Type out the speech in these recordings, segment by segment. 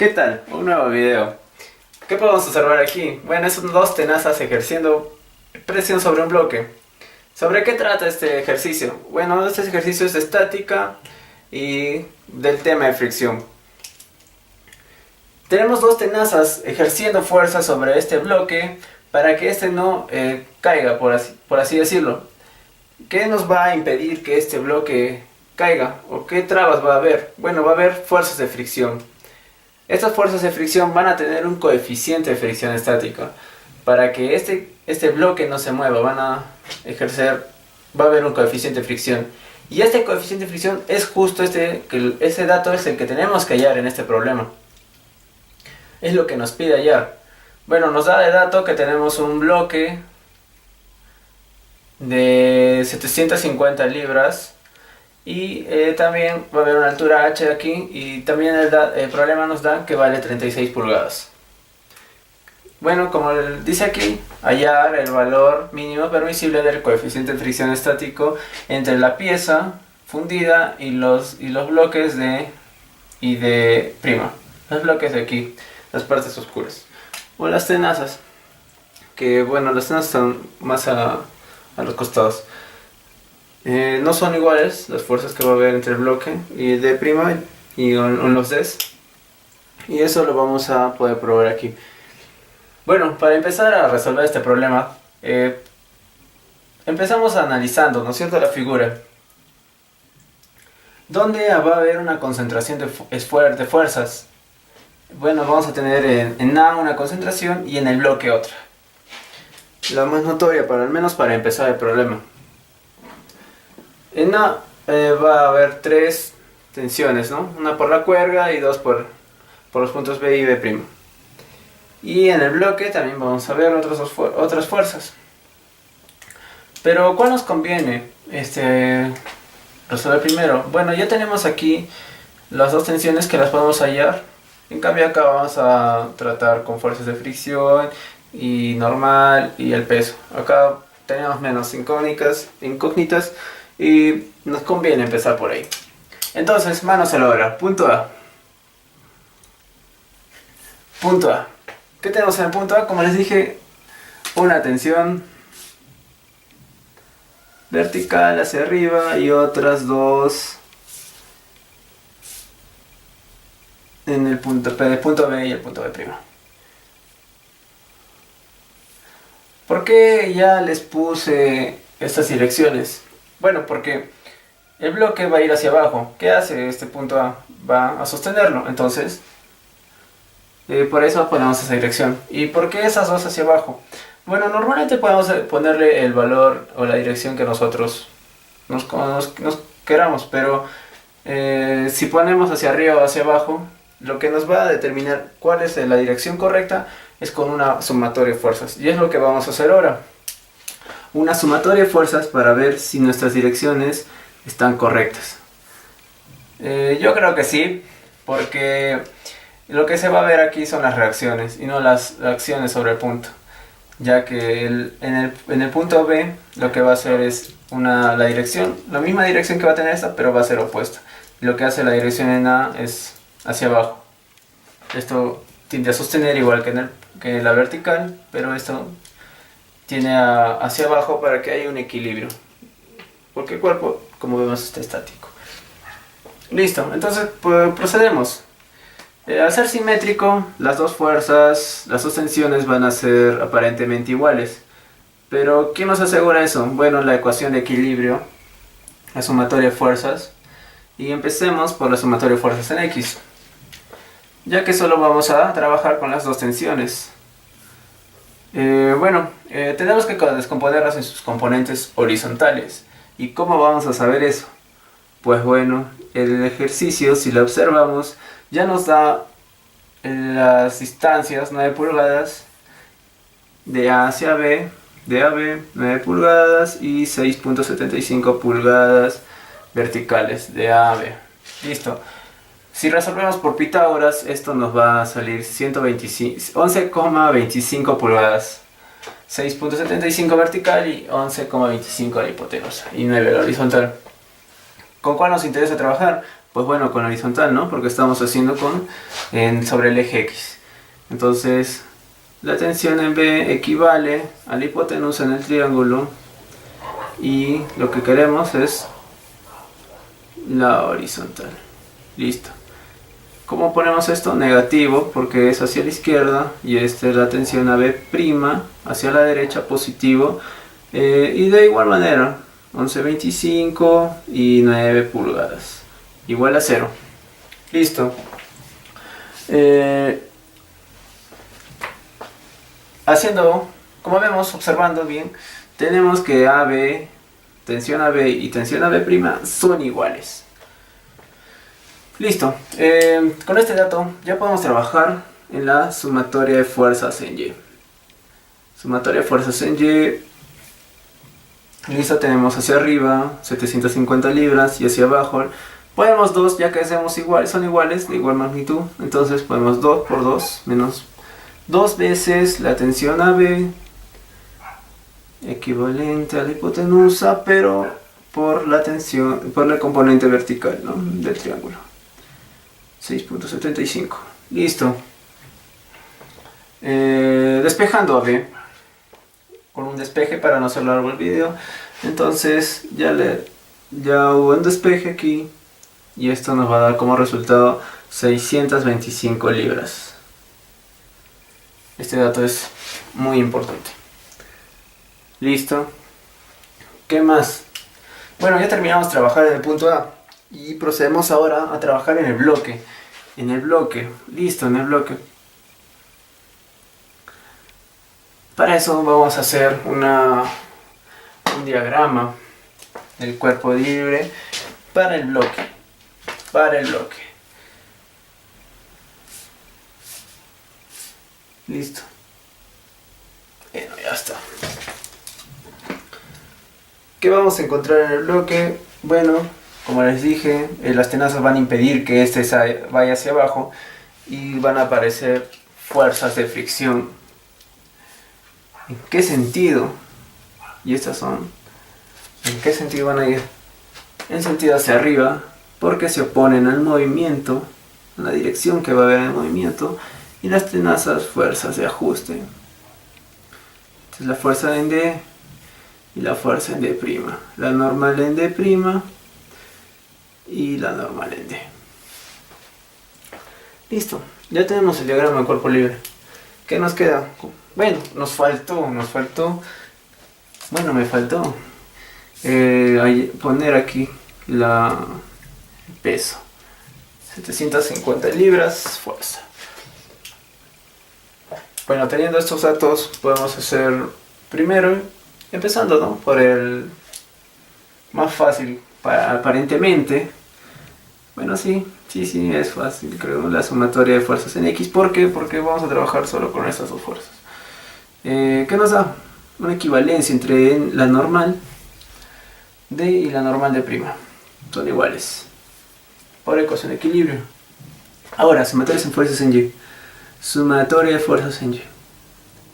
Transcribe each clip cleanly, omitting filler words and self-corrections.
¿Qué tal? Un nuevo video. ¿Qué podemos observar aquí? Bueno, son dos tenazas ejerciendo presión sobre un bloque. ¿Sobre qué trata este ejercicio? Bueno, este ejercicio es de estática y del tema de fricción. Tenemos dos tenazas ejerciendo fuerza sobre este bloque para que este no caiga, por así decirlo. ¿Qué nos va a impedir que este bloque caiga? ¿O qué trabas va a haber? Bueno, va a haber fuerzas de fricción. Estas fuerzas de fricción van a tener un coeficiente de fricción estática. Para que este bloque no se mueva, va a haber un coeficiente de fricción. Y este coeficiente de fricción es justo ese dato es el que tenemos que hallar en este problema. Es lo que nos pide hallar. Bueno, nos da de dato que tenemos un bloque de 750 libras. Y también va a haber una altura h aquí, y también el problema nos da que vale 36 pulgadas. Bueno, como dice aquí, hallar el valor mínimo permisible del coeficiente de fricción estático entre la pieza fundida y los bloques de prima. Los bloques de aquí, las partes oscuras. O las tenazas, que bueno, las tenazas están más a los costados. No son iguales las fuerzas que va a haber entre el bloque y de prima y en los Ds, y eso lo vamos a poder probar aquí. Bueno, para empezar a resolver este problema, empezamos analizando, ¿no es cierto?, la figura, donde va a haber una concentración de fuerzas. Bueno, vamos a tener en A una concentración y en el bloque otra, la más notoria, al menos para empezar el problema. En A va a haber tres tensiones, ¿no? Una por la cuerda y dos por los puntos B y B'. Y en el bloque también vamos a ver otras fuerzas. Pero ¿cuál nos conviene resolver primero? Bueno, ya tenemos aquí las dos tensiones que las podemos hallar. En cambio acá vamos a tratar con fuerzas de fricción y normal y el peso. Acá tenemos menos incógnitas. Y nos conviene empezar por ahí. Entonces, manos a la obra. Punto A. Punto A. ¿Qué tenemos en el punto A? Como les dije, una tensión vertical hacia arriba y otras dos en el punto B y el punto B'. ¿Por qué ya les puse estas direcciones? Bueno, porque el bloque va a ir hacia abajo. ¿Qué hace este punto A? Va a sostenerlo. Entonces, por eso ponemos esa dirección. ¿Y por qué esas dos hacia abajo? Bueno, normalmente podemos ponerle el valor o la dirección que nosotros nos queramos. Pero si ponemos hacia arriba o hacia abajo, lo que nos va a determinar cuál es la dirección correcta es con una sumatoria de fuerzas. Y es lo que vamos a hacer ahora. Una sumatoria de fuerzas para ver si nuestras direcciones están correctas. Yo creo que sí, porque lo que se va a ver aquí son las reacciones y no las acciones sobre el punto, ya que en el punto B lo que va a hacer es la dirección, la misma dirección que va a tener esta, pero va a ser opuesta. Y lo que hace la dirección en A es hacia abajo. Esto tiende a sostener igual que la vertical, pero esto tiene hacia abajo para que haya un equilibrio, porque el cuerpo, como vemos, está estático. Listo, entonces pues, procedemos. Al ser simétrico, las dos tensiones van a ser aparentemente iguales. Pero ¿quién nos asegura eso? Bueno, la ecuación de equilibrio, la sumatoria de fuerzas. Y empecemos por la sumatoria de fuerzas en X, ya que solo vamos a trabajar con las dos tensiones. Tenemos que descomponerlas en sus componentes horizontales. ¿Y cómo vamos a saber eso? Pues bueno, el ejercicio, si lo observamos, ya nos da las distancias 9 pulgadas de A hacia B, de AB 9 pulgadas y 6.75 pulgadas verticales de A a B. Listo. Si resolvemos por Pitágoras, esto nos va a salir 11,25 pulgadas, 6.75 vertical y 11,25 la hipotenusa y 9 la horizontal. ¿Con cuál nos interesa trabajar? Pues bueno, con horizontal, ¿no? Porque estamos haciendo sobre el eje X. Entonces, la tensión en B equivale a la hipotenusa en el triángulo y lo que queremos es la horizontal. Listo. ¿Cómo ponemos esto? Negativo, porque es hacia la izquierda, y esta es la tensión a B', hacia la derecha, positivo. Y de igual manera, 11,25 y 9 pulgadas. Igual a 0. Listo. Haciendo, como vemos, observando bien, tenemos que AB, tensión AB y tensión AB' son iguales. Listo. Con este dato ya podemos trabajar en la sumatoria de fuerzas en Y. Sumatoria de fuerzas en Y. Listo, tenemos hacia arriba 750 libras y hacia abajo podemos 2, ya que hacemos igual, son iguales, de igual magnitud. Entonces podemos 2 por 2 menos 2 veces la tensión AB equivalente a la hipotenusa, pero por la tensión, por el componente vertical, ¿no?, del triángulo. 6,75. Listo. Despejando AB con un despeje para no hacer largo el video. Entonces ya hubo un despeje aquí y esto nos va a dar como resultado 625 libras. Este dato es muy importante. Listo. ¿Qué más? Bueno, ya terminamos de trabajar en el punto A y procedemos ahora a trabajar en el bloque. Listo, en el bloque. Para eso vamos a hacer un diagrama del cuerpo libre para el bloque. Listo. Bueno, ya está. ¿Qué vamos a encontrar en el bloque? Bueno, como les dije, las tenazas van a impedir que este vaya hacia abajo y van a aparecer fuerzas de fricción. ¿En qué sentido? Y estas son... ¿En qué sentido van a ir? En sentido hacia arriba, porque se oponen al movimiento, a la dirección que va a haber en el movimiento, y las tenazas fuerzas de ajuste. Entonces la fuerza en D y la fuerza en D', la normal en D' y la normal en D. Listo, ya tenemos el diagrama de cuerpo libre. ¿Qué nos queda? Bueno, me faltó poner aquí el peso. 750 libras, fuerza. Bueno, teniendo estos datos podemos hacer primero, empezando, ¿no?, por el más fácil, aparentemente. Bueno, sí, es fácil, creo, la sumatoria de fuerzas en X. ¿Por qué? Porque vamos a trabajar solo con estas dos fuerzas. ¿Qué nos da? Una equivalencia entre la normal D y la normal D'. Son iguales por ecuación de equilibrio. Ahora, sumatorias en fuerzas en Y. Sumatoria de fuerzas en Y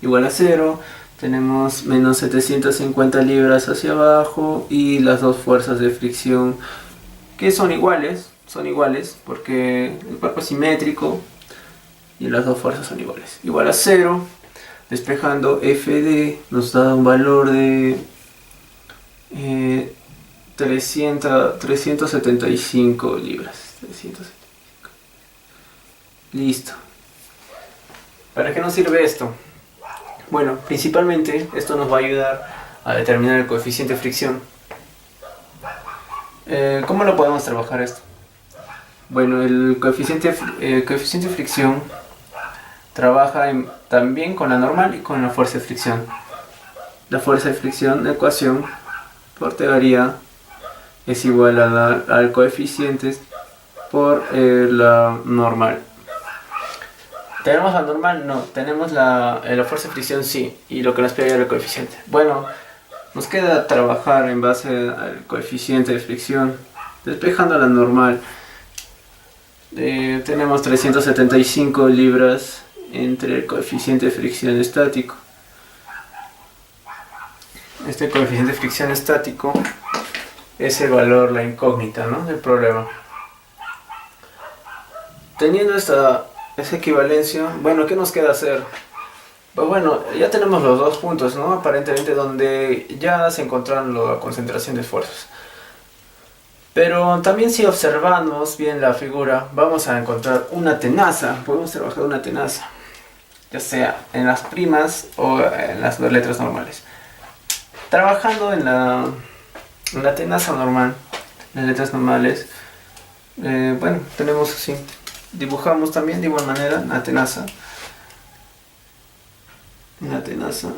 igual a 0. Tenemos menos 750 libras hacia abajo y las dos fuerzas de fricción que son iguales porque el cuerpo es simétrico y las dos fuerzas son iguales. Igual a 0. Despejando FD nos da un valor de 375 libras. 375. Listo. ¿Para qué nos sirve esto? Bueno, principalmente esto nos va a ayudar a determinar el coeficiente de fricción. ¿Cómo lo podemos trabajar esto? Bueno, el coeficiente de fricción trabaja también con la normal y con la fuerza de fricción. La fuerza de fricción, la ecuación por teoría es igual al coeficiente por la normal. ¿Tenemos la normal? No. ¿Tenemos la fuerza de fricción? Sí. Y lo que nos pide es el coeficiente. Bueno, nos queda trabajar en base al coeficiente de fricción. Despejando la normal, tenemos 375 libras entre el coeficiente de fricción estático. Este coeficiente de fricción estático es el valor, la incógnita, ¿no?, del problema. Teniendo esa equivalencia, bueno, ¿qué nos queda hacer? Pues bueno, ya tenemos los dos puntos, ¿no? Aparentemente donde ya se encontraron la concentración de esfuerzos. Pero también si observamos bien la figura, vamos a encontrar una tenaza. Podemos trabajar una tenaza, ya sea en las primas o en las dos letras normales. Trabajando en la tenaza normal, en las letras normales, bueno, tenemos así. Dibujamos también de igual manera la tenaza. La tenaza.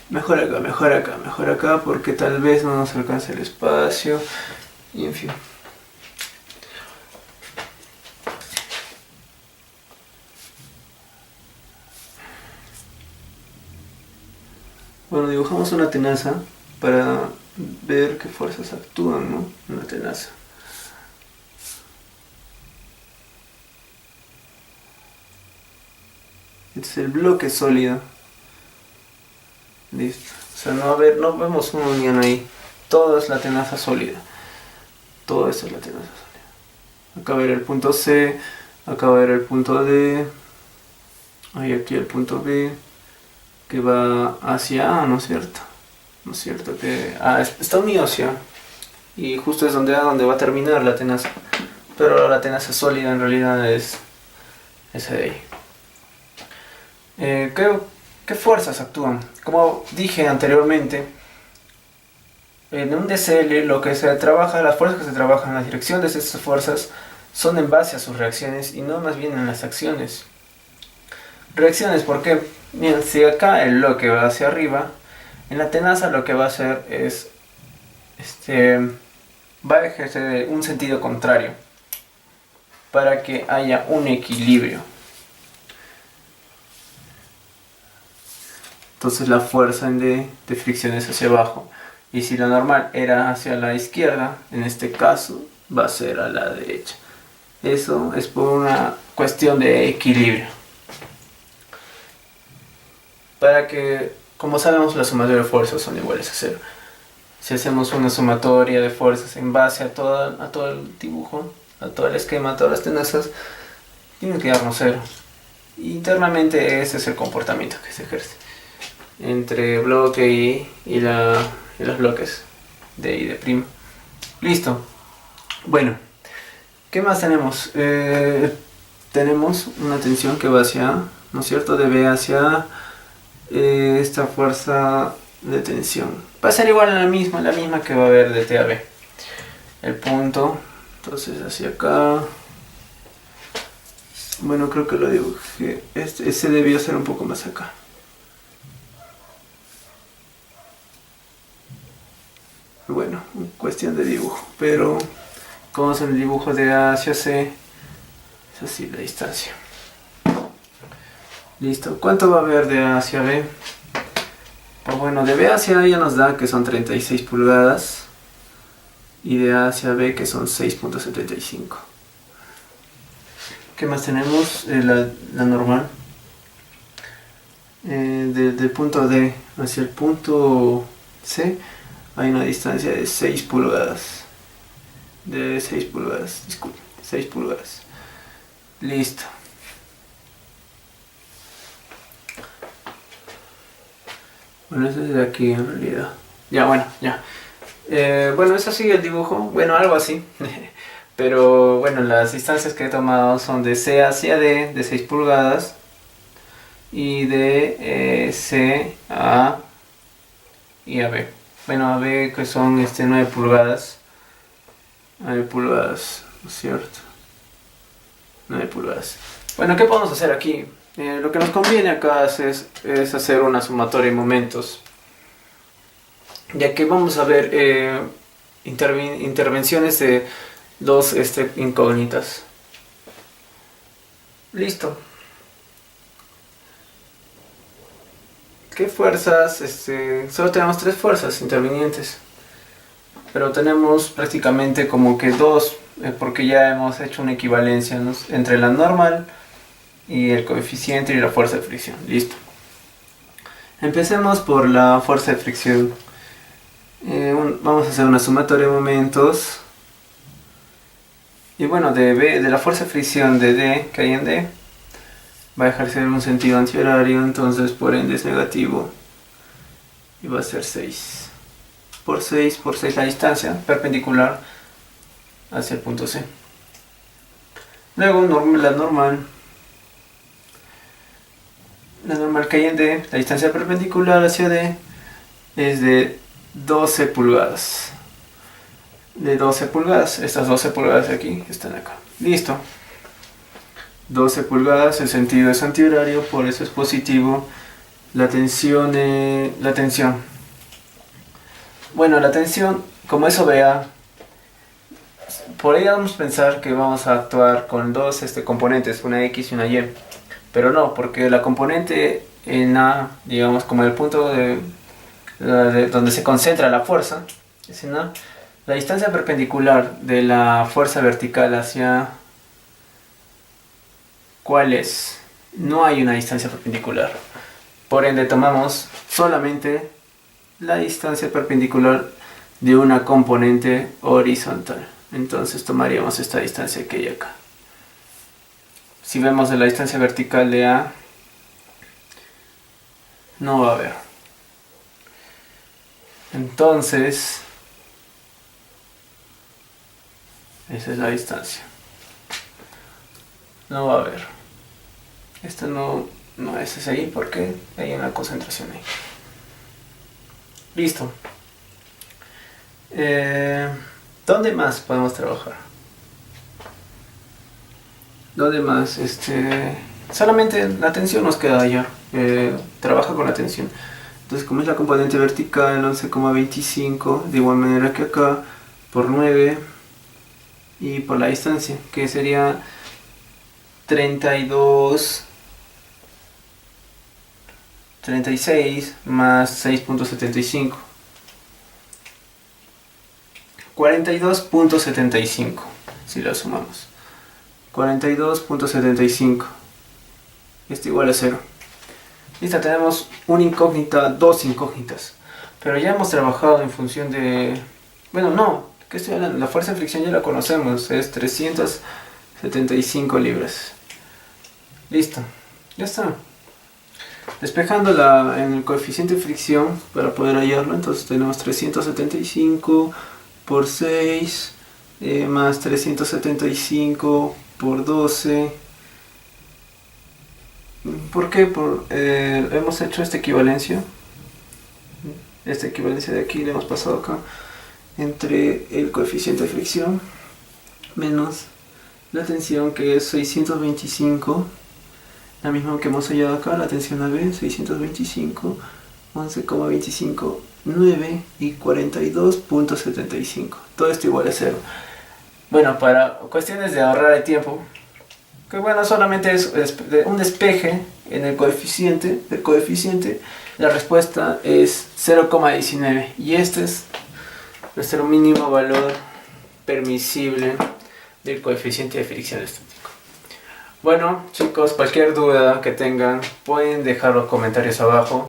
Mejor acá, mejor acá, mejor acá, porque tal vez no nos alcance el espacio. Y en fin. Bueno, dibujamos una tenaza para ver qué fuerzas actúan, ¿no? En la tenaza. Este es el bloque sólido. Listo. O sea, no vemos una unión ahí. Todo es la tenaza sólida. Todo esto es la tenaza sólida. Acá va a ver el punto C. Acá va a ver el punto D. Hay aquí el punto B. Que va hacia A, ¿no es cierto? ¿No es cierto? Que está unido hacia A. Y justo es donde va a terminar la tenaza. Pero la tenaza sólida en realidad es esa de ahí. ¿Qué fuerzas actúan? Como dije anteriormente, en un DCL lo que se trabaja, las fuerzas que se trabajan, las direcciones de estas fuerzas son en base a sus reacciones y no más bien en las acciones. Reacciones, ¿por qué? Bien, si acá el bloque va hacia arriba, en la tenaza lo que va a hacer es, va a ejercer un sentido contrario para que haya un equilibrio. Entonces la fuerza de fricción es hacia abajo. Y si la normal era hacia la izquierda, en este caso va a ser a la derecha. Eso es por una cuestión de equilibrio. Para que, como sabemos, la sumatoria de fuerzas son iguales a cero. Si hacemos una sumatoria de fuerzas en base a todo el dibujo, a todo el esquema, a todas las tenazas, tiene que darnos cero. Internamente ese es el comportamiento que se ejerce entre bloque y los bloques de I de prima. Listo. Bueno, ¿qué más tenemos? Tenemos una tensión que va hacia, ¿no es cierto? De B hacia esta fuerza de tensión. Va a ser igual a la misma que va a haber de T a B. El punto, entonces hacia acá. Bueno, creo que lo dibujé. Ese debió ser un poco más acá. Bueno, cuestión de dibujo, pero como es el dibujo de A hacia C, es así la distancia. Listo, ¿cuánto va a haber de A hacia B? Pues bueno, de B hacia A ya nos da que son 36 pulgadas y de A hacia B que son 6.75. ¿Qué más tenemos? La normal. Del punto D hacia el punto C hay una distancia de 6 pulgadas. De 6 pulgadas, disculpen, 6 pulgadas. Listo. Bueno, eso es de aquí en realidad. Ya, bueno, ya. Bueno, eso sigue el dibujo. Bueno, algo así. Pero bueno, las distancias que he tomado son de C hacia D, de 6 pulgadas. Y de C a y a B. Bueno, a B que son 9 pulgadas. 9 pulgadas, ¿no es cierto? 9 pulgadas. Bueno, ¿qué podemos hacer aquí? Lo que nos conviene acá es hacer una sumatoria de momentos. Ya que vamos a ver intervenciones de dos incógnitas. Listo. ¿Qué fuerzas? Solo tenemos 3 fuerzas intervinientes. Pero tenemos prácticamente como que 2, porque ya hemos hecho una equivalencia, ¿no?, entre la normal y el coeficiente y la fuerza de fricción. Listo. Empecemos por la fuerza de fricción. Vamos a hacer una sumatoria de momentos Y bueno, de la fuerza de fricción de D que hay en D, va a ejercer un sentido antihorario, entonces por ende es negativo. Y va a ser 6. Por 6 la distancia perpendicular hacia el punto C. Luego la normal que hay en D, la distancia perpendicular hacia D, es de 12 pulgadas. De 12 pulgadas, estas 12 pulgadas de aquí están acá. Listo. 12 pulgadas, el sentido es antihorario, por eso es positivo. La tensión. Bueno, la tensión, como es OBA, podríamos pensar que vamos a actuar con dos componentes, una X y una Y. Pero no, porque la componente en A, digamos como el punto de donde se concentra la fuerza, es en A. La distancia perpendicular de la fuerza vertical hacia... ¿Cuál es? No hay una distancia perpendicular. Por ende tomamos solamente la distancia perpendicular de una componente horizontal. Entonces tomaríamos esta distancia que hay acá. Si vemos de la distancia vertical de A, no va a haber. Entonces, esa es la distancia. No va a haber. Esto no es ahí porque hay una concentración ahí. Listo. ¿Dónde más podemos trabajar? ¿Dónde más? Solamente la tensión nos queda allá. Trabaja con la tensión. Entonces, como es la componente vertical, 11,25, de igual manera que acá, por 9, y por la distancia, que sería 36 más 6,75. 42,75 si lo sumamos. 42,75. Esto igual a 0. Listo, tenemos una incógnita, dos incógnitas. Pero ya hemos trabajado en función de... Bueno, no, ¿qué estoy hablando? La fuerza de fricción ya la conocemos, es 375 libras. Listo, ya está. Despejando en el coeficiente de fricción para poder hallarlo, entonces tenemos 375 por 6 más 375 por 12. ¿Por qué? Hemos hecho esta equivalencia. Esta equivalencia de aquí la hemos pasado acá. Entre el coeficiente de fricción menos la tensión, que es 625. La misma que hemos hallado acá, la tensión AB, 625, 11,25, 9 y 42,75. Todo esto igual a 0. Bueno, para cuestiones de ahorrar el tiempo, que bueno, solamente es un despeje en el coeficiente, la respuesta es 0,19 y este es nuestro mínimo valor permisible del coeficiente de fricción estático. Bueno, chicos, cualquier duda que tengan pueden dejar los comentarios abajo.